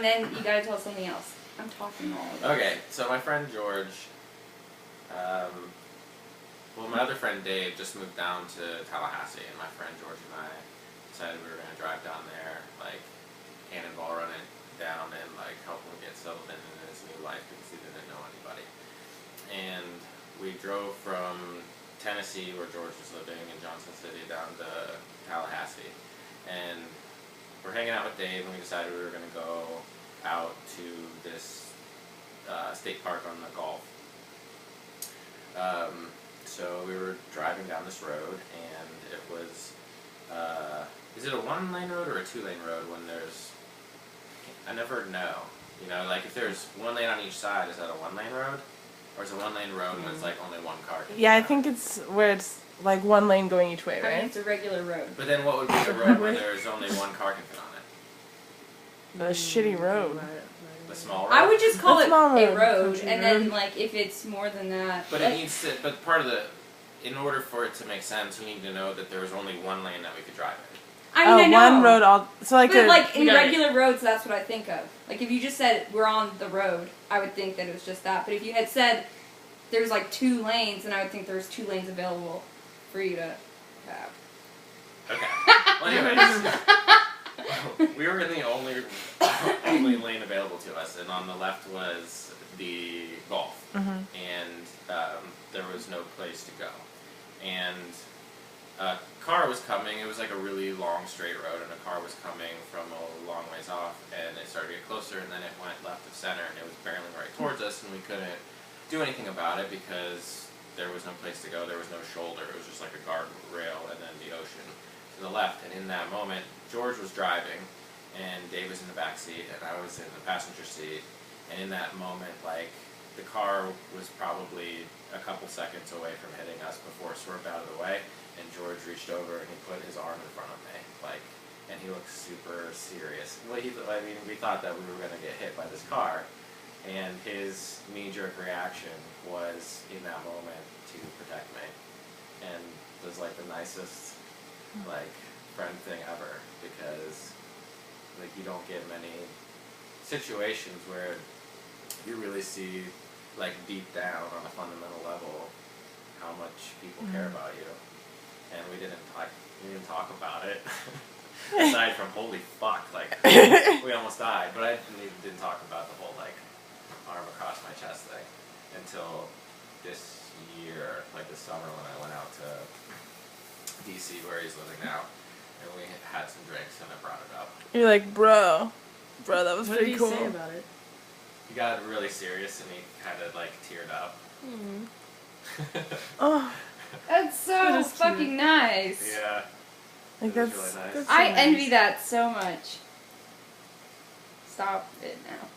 and then you gotta tell us something else. I'm talking all of it. Okay, so my friend George, well, my other friend Dave just moved down to Tallahassee, and my friend George and I decided we were going to drive down there, like, cannonball run it down and, like, help him get settled in his new life because he didn't know anybody. And we drove from Tennessee, where George was living, in Johnson City, down to Tallahassee. And we're hanging out with Dave, and we decided we were going to go out to this state park on the Gulf. So we were driving down this road, and it was, is it a one-lane road or a two-lane road when there's, I never know. You know, like if there's one lane on each side, is that a one-lane road? Or is it a one-lane road when it's like only one car can Yeah, I think it's where it's like one lane going each way, I mean, right? it's a regular road. But then what would be the road where there's only one car can fit on it? The shitty road. The small road? I would just call The it small a road. road, Country and then road. like if it's more than that. But it needs to, but part of the, in order for it to make sense, you need to know that there was only one lane that we could drive in. I mean, I know. one road all, so like But a, like in regular roads, that's what I think of. Like if you just said we're on the road, I would think that it was just that. But if you had said there's like 2 lanes, then I would think there's 2 lanes available for you to have. Okay. Well, anyways, we were in the only lane available to us, and on the left was the Gulf, and there was no place to go. And a car was coming. It was like a really long straight road, and a car was coming from a long ways off, and it started to get closer, and then it went left of center, and it was barreling right towards us, and we couldn't do anything about it because there was no place to go. There was no shoulder. It was just like a guardrail and then the ocean to the left. And in that moment, George was driving, and Dave was in the back seat, and I was in the passenger seat. And in that moment, like, the car was probably a couple seconds away from hitting us before it swerved out of the way, and George reached over and he put his arm in front of me, like, and he looked super serious. Well, I mean, we thought that we were going to get hit by this car, and his knee-jerk reaction was, in that moment, to protect me, and was like the nicest, like, friend thing ever, because, like, you don't get many situations where you really see, like, deep down on a fundamental level how much people care about you. And we didn't talk about it aside from holy fuck, like we almost died. But I didn't talk about the whole like arm across my chest thing until this year, like this summer when I went out to DC where he's living now, and we had some drinks and I brought it up. You're like, bro, that was pretty cool. What did he say about it? He got really serious and he kind of like teared up. Oh, That's so fucking nice. Yeah. like It was that's, really nice. that's so I nice. envy that so much. Stop it now.